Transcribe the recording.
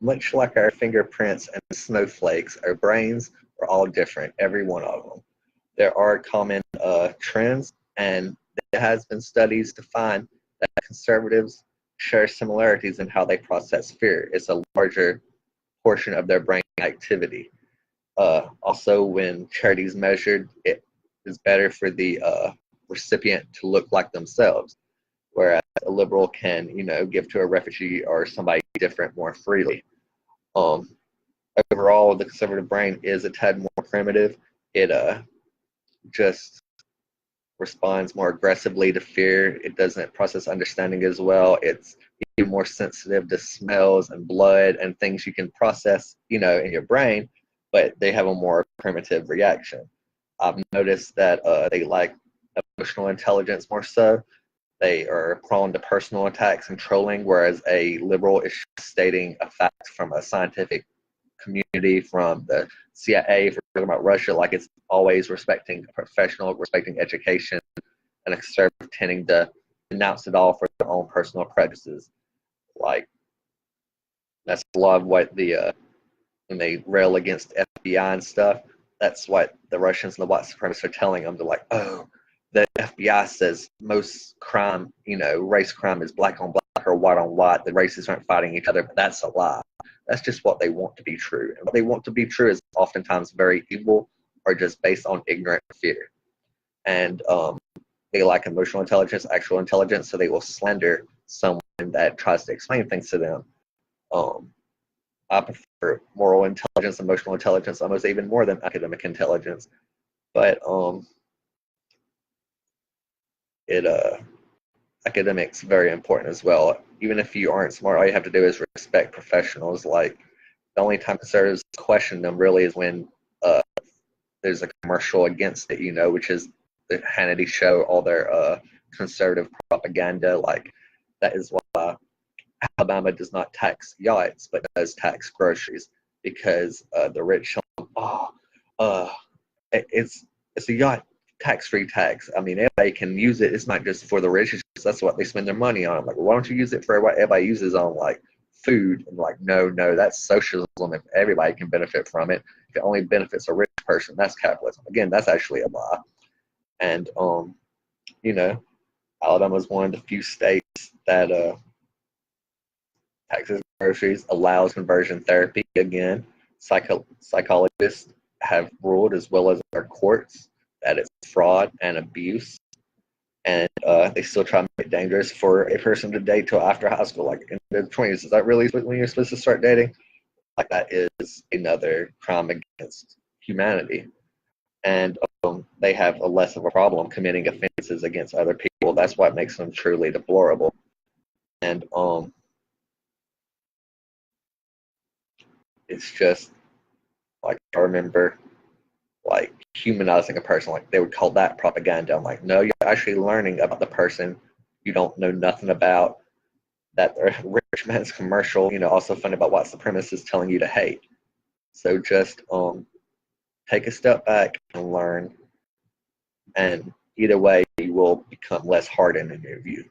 Much like our fingerprints and snowflakes, our brains are all different, every one of them. There are common trends, and there has been studies to find that conservatives share similarities in how they process fear. It's a larger portion of their brain activity. Also, when charity is measured, it is better for the recipient to look like themselves, whereas a liberal can, give to a refugee or somebody different more freely. Um, Overall, the conservative brain is a tad more primitive. It just responds more aggressively to fear. It doesn't process understanding as well. It's even more sensitive to smells and blood and things you can process, in your brain, but they have a more primitive reaction. I've noticed that they like emotional intelligence more so. They are prone to personal attacks and trolling, whereas a liberal is stating a fact from a scientific community, from the CIA, if we're talking about Russia, like it's always respecting professional, respecting education, and a conservative tending to denounce it all for their own personal prejudices. Like, that's a lot of what when they rail against FBI and stuff, that's what the Russians and the white supremacists are telling them. They're like, oh, the FBI says most crime, race crime is black on black or white on white. The races aren't fighting each other, but that's a lie. That's just what they want to be true. And what they want to be true is oftentimes very evil or just based on ignorant fear. And they lack emotional intelligence, actual intelligence, so they will slander someone that tries to explain things to them. I prefer moral intelligence, emotional intelligence, almost even more than academic intelligence. But academics very important as well. Even if you aren't smart, all you have to do is respect professionals. Like, the only time conservatives question them really is when there's a commercial against it, which is the Hannity show, all their conservative propaganda. Like, that is why Alabama does not tax yachts, but does tax groceries, because the rich, it's a yacht tax-free tax. I mean, everybody can use it. It's not just for the rich. That's what they spend their money on. I'm like, well, why don't you use it for what everybody uses on, like, food? And like, no, that's socialism. If everybody can benefit from it, if it only benefits a rich person, that's capitalism. Again, that's actually a lie. And Alabama is one of the few states that taxes groceries, allows conversion therapy. Again, psychologists have ruled, as well as our courts, that it's fraud and abuse. And they still try to make it dangerous for a person to date till after high school, like in their 20s. Is that really when you're supposed to start dating? Like, that is another crime against humanity. And they have a less of a problem committing offenses against other people. That's what makes them truly deplorable. And it's just, like, I remember, like, humanizing a person, like they would call that propaganda. I'm like, no, you're actually learning about the person you don't know nothing about. That the rich man's commercial, also funded about white supremacists telling you to hate. So just take a step back and learn, and either way you will become less hardened in your view.